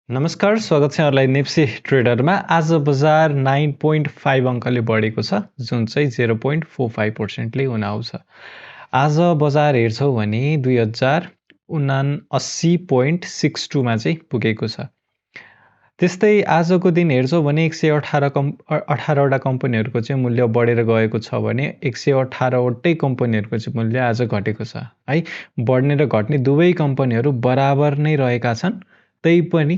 नमस्कार, स्वागत छ यहाँलाई नेप्से ट्रेडरमा। आज बजार 9.5 अङ्कले बढेको छ, जुन चाहिँ 0.45% ले हुन आउँछ। आज बजार हेर्छौँ भने 2079.62 मा चाहिँ पुगेको छ। त्यस्तै आजको दिन हेर्छौँ भने 118 वटा कम्पनीहरूको चाहिँ मूल्य बढेर गएको छ भने 118 वटै कम्पनीहरूको चाहिँ मूल्य आज घटेको छ है। बढ्ने र घट्ने दुवै कम्पनीहरू बराबर नै रहेका छन्। त्यही पनि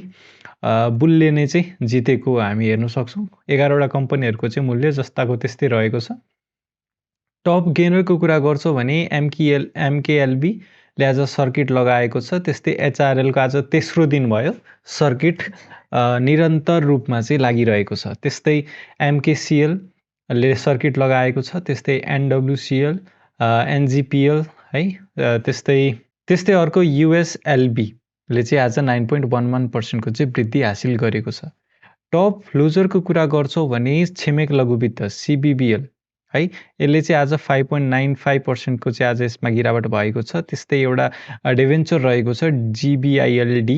बुलले नै चाहिँ जितेको हामी हेर्न सक्छौँ। 11 वटा कम्पनीहरूको चाहिँ मूल्य जस्ताको त्यस्तै रहेको छ। टप गेनरको कुरा गर्छौँ भने एमकेएलबी ले आज सर्किट लगाएको छ। त्यस्तै HRL को आज तेस्रो दिन भयो सर्किट निरन्तर रूपमा चाहिँ लागिरहेको छ। त्यस्तै MKCL ले सर्किट लगाएको छ। त्यस्तै NWCL, NGPL है, त्यस्तै अर्को USLB ले चाहिँ आज 9.11% को चाहिँ वृद्धि हासिल गरेको छ। टप लुजरको कुरा गर्छौँ भने छिमेक लघुवित्त CBBL है, यसले चाहिँ आज 5.95% को चाहिँ आज यसमा गिरावट भएको छ। त्यस्तै एउटा डिभेन्चर रहेको छ GBILD,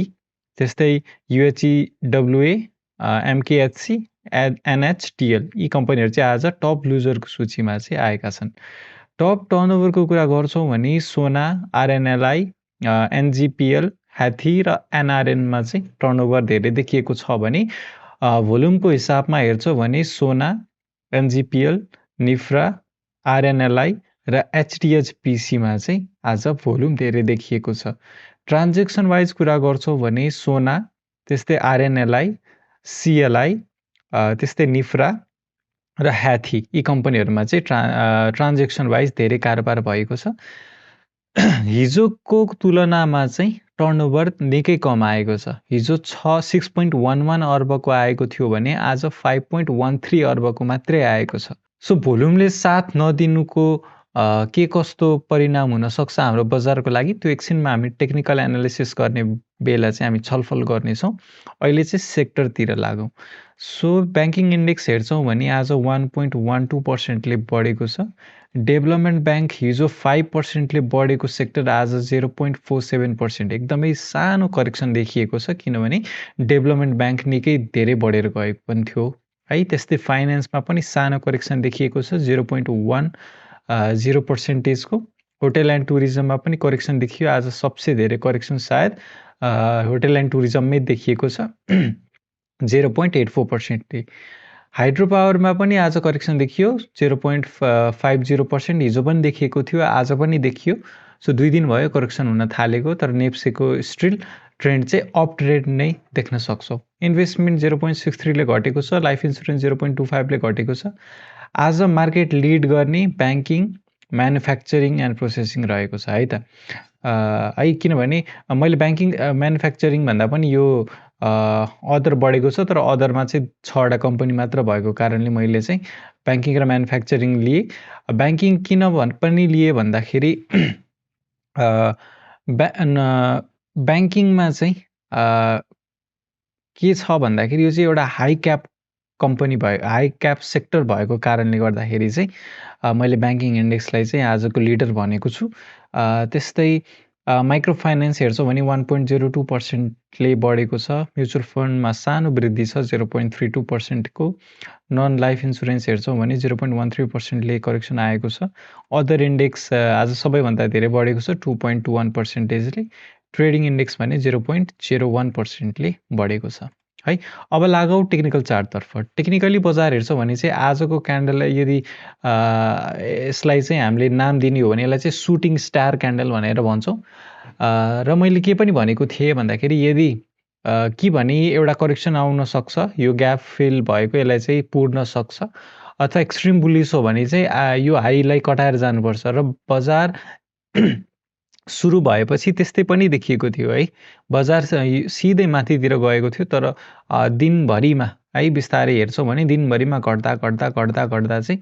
त्यस्तै UHEWA, MKHC, NHTL, यी कम्पनीहरू चाहिँ आज टप लुजरको सूचीमा चाहिँ आएका छन्। टप टर्नओभरको कुरा गर्छौँ भने सोना, RNLI, NGPL, ह्याथी र NRN मा चाहिँ टर्नओभर धेरै देखिएको छ भने भोल्युमको हिसाबमा हेर्छौँ भने सोना, NGPL, निफ्रा, RNLI र HDHPC मा चाहिँ आज भोल्युम धेरै देखिएको छ। ट्रान्जेक्सन वाइज कुरा गर्छौँ भने सोना, त्यस्तै RNLI, CLI, त्यस्तै निफ्रा र ह्याथी, यी कम्पनीहरूमा चाहिँ ट्रान्जेक्सन वाइज धेरै कारोबार भएको छ। हिजोको तुलनामा चाहिँ टर्नओभर निकै कम आएको छ। हिजो 6.11 अर्बको आएको थियो भने आज 5.13 अर्बको मात्रै आएको छ। सो भोल्युमले साथ नदिनुको के कस्तो परिणाम हुन सक्छ हाम्रो बजारको लागि, त्यो एकछिनमा हामी टेक्निकल एनालिसिस गर्ने बेला चाहिँ हामी छलफल गर्नेछौँ। अहिले चाहिँ सेक्टरतिर लागौँ। सो ब्याङ्किङ इन्डेक्स हेर्छौँ भने आज 1.12% ले बढेको छ। डेभलपमेन्ट ब्याङ्क हिजो 5% ले बढेको सेक्टर आज 0.47%, एकदमै सानो करेक्सन देखिएको छ, किनभने डेभलपमेन्ट ब्याङ्क निकै धेरै बढेर गएको पनि थियो है। त्यस्तै फाइनेन्समा पनि सानो करेक्सन देखिएको छ 0.10% को। होटल एन्ड टुरिज्ममा पनि करेक्सन देखियो। आज सबसे धेरै करेक्सन सायद होटल एन्ड टुरिज्ममै देखिएको छ 0.84%। हाइड्रो पावरमा पनि आज करेक्सन देखियो 0.50%, हिजो पनि देखिएको थियो, आज पनि देखियो। सो 2 दिन भयो करेक्सन हुन थालेको, तर नेप्सेको स्टिल ट्रेन्ड चाहिँ अप ट्रेन्ड नै देख्न सक्छौँ। इन्भेस्टमेन्ट 0.63 ले घटेको छ, लाइफ इन्सुरेन्स 0.25 ले घटेको छ। आज मार्केट लिड गर्ने ब्याङ्किङ, म्यानुफ्याक्चरिङ एन्ड प्रोसेसिङ रहेको छ है त है, किनभने मैले ब्याङ्किङ म्यानुफ्याक्चरिङ भन्दा पनि यो अदर बढेको छ, तर अदरमा चाहिँ 6 वटा कम्पनी मात्र भएको कारणले मैले चाहिँ ब्याङ्किङ र म्यानुफ्याक्चरिङ लिए। ब्याङ्किङ किन पनि लिए भन्दाखेरि ब्याङ्किङमा चाहिँ के छ भन्दाखेरि यो चाहिँ एउटा हाई क्याप कम्पनी भयो, हाई क्याप सेक्टर भएको कारणले गर्दाखेरि चाहिँ मैले ब्याङ्किङ इन्डेक्सलाई चाहिँ आजको लिडर भनेको छु। त्यस्तै माइक्रो फाइनेन्स हेर्छौँ भने 1.02% ले बढेको छ। म्युचुअल फन्डमा सानो वृद्धि छ 0.32% को। नन लाइफ इन्सुरेन्स हेर्छौँ भने 0.13% ले करेक्सन आएको छ। अदर इन्डेक्स आज सबैभन्दा धेरै बढेको छ 2.21% ले। ट्रेडिङ इन्डेक्स भने 0.01% ले बढेको छ है। अब लागौँ टेक्निकल चार्टतर्फ। टेक्निकली बजार हेर्छौँ भने चाहिँ आजको क्यान्डललाई यदि यसलाई चाहिँ हामीले नाम दिने हो भने यसलाई चाहिँ सुटिङ स्टार क्यान्डल भनेर भन्छौँ। र मैले के पनि भनेको थिएँ भन्दाखेरि यदि कि भने एउटा करेक्सन आउन सक्छ, यो ग्याप फिल भएको यसलाई चाहिँ पुर्न सक्छ, अथवा एक्सट्रिम बुलिस हो भने चाहिँ यो हाईलाई कटाएर जानुपर्छ। र बजार सुरु भएपछि त्यस्तै पनि देखिएको थियो है। बजार सिधै माथितिर गएको थियो, तर दिनभरिमा है बिस्तारै हेर्छौँ भने दिनभरिमा घट्दा चाहिँ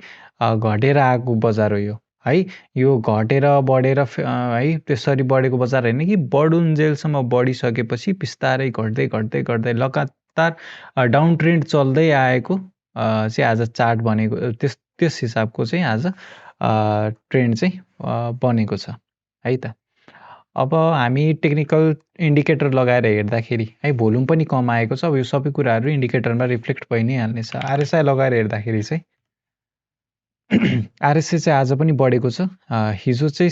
घटेर आएको बजार हो यो है। यो घटेर बढेर है त्यसरी बढेको बजार होइन कि बढुन्जेलसम्म बढिसकेपछि बिस्तारै घट्दै लगातार डाउन ट्रेन्ड चल्दै आएको चाहिँ आज चार्ट बनेको, त्यस हिसाबको चाहिँ आज ट्रेन्ड चाहिँ बनेको छ है त। अब हामी टेक्निकल इन्डिकेटर लगाएर हेर्दाखेरि है भोल्युम पनि कम आएको छ। अब यो सबै कुराहरू इन्डिकेटरमा रिफ्लेक्ट भइ नै हाल्नेछ। आरएसआई लगाएर हेर्दाखेरि चाहिँ आरएसआई चाहिँ आज पनि बढेको छ। हिजो चाहिँ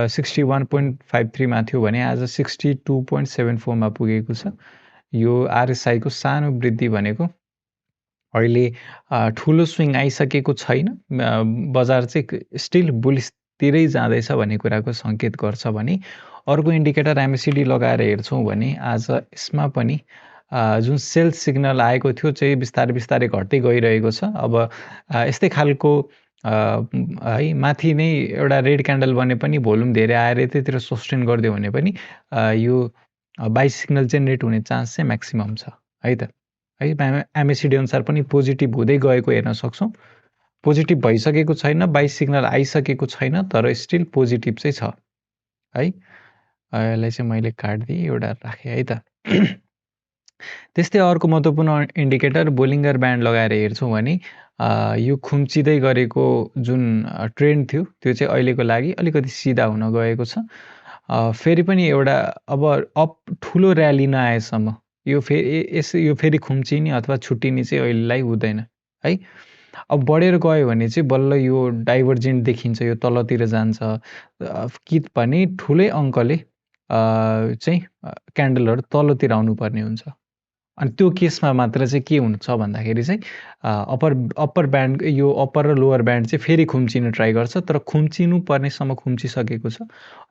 61.53 मा थियो भने आज 62.74 मा पुगेको छ। यो आरएसआईको सानो वृद्धि भनेको अहिले ठुलो स्विङ आइसकेको छैन। बजार चाहिँ स्टिल बुलिसतिरै जाँदैछ भन्ने कुराको सङ्केत गर्छ भने अर्को इन्डिकेटर एमएसिडी लगाएर हेर्छौँ भने आज यसमा पनि जुन सेल सिग्नल आएको थियो चाहिँ बिस्तारै बिस्तारै घट्दै गइरहेको छ। अब यस्तै खालको है माथि नै एउटा रेड क्यान्डल बने पनि भोल्युम धेरै आएर त्यतिर सस्टेन गरिदियो भने पनि यो बाई सिग्नल जेनेरेट हुने चान्स चाहिँ म्याक्सिमम छ है त। है एमएसिडी अनुसार पनि पोजिटिभ हुँदै गएको हेर्न सक्छौँ। पोजिटिभ भइसकेको छैन, बाई सिग्नल आइसकेको छैन, तर स्टिल पोजिटिभ चाहिँ छ है। यसलाई चाहिँ मैले काटिदिएँ, एउटा राखेँ है त। त्यस्तै अर्को महत्त्वपूर्ण इन्डिकेटर बोलिङ्गर ब्यान्ड लगाएर हेर्छौँ भने यो खुम्चिँदै गरेको जुन ट्रेन्ड थियो त्यो चाहिँ अहिलेको लागि अलिकति सिधा हुन गएको छ। फेरि पनि एउटा अब ठुलो र्याली नआएसम्म यो फेरि खुम्चिने अथवा छुट्टिने चाहिँ अहिलेलाई हुँदैन है। अब बढेर गयो भने चाहिँ बल्ल यो डाइभर्जेन्ट देखिन्छ, यो तलतिर जान्छ कि भने ठुलै अङ्कले चाहिँ क्यान्डलहरू तलतिर आउनुपर्ने हुन्छ। अनि त्यो केसमा मात्र चाहिँ के हुन्छ भन्दाखेरि चाहिँ अप्पर ब्यान्ड यो अप्पर र लोवर ब्यान्ड चाहिँ फेरि खुम्चिन ट्राई गर्छ, तर खुम्चिनु पर्नेसम्म खुम्चिसकेको छ।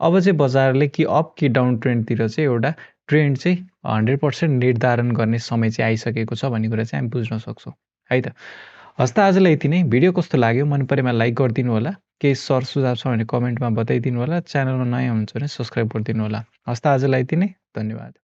अब चाहिँ बजारले कि अप कि डाउन ट्रेन्डतिर चाहिँ एउटा ट्रेन्ड चाहिँ 100% निर्धारण गर्ने समय चाहिँ आइसकेको छ भन्ने कुरा चाहिँ हामी बुझ्न सक्छौँ है त। हस् त आजलाई यति नै। भिडियो कस्तो लाग्यो मन परेमा लाइक गरिदिनु होला, केही सर सुझाव छ भने कमेन्टमा बताइदिनु होला, च्यानलमा नयाँ हुनुहुन्छ भने सब्सक्राइब गरिदिनु होला। हस् त आजलाई यति नै, धन्यवाद।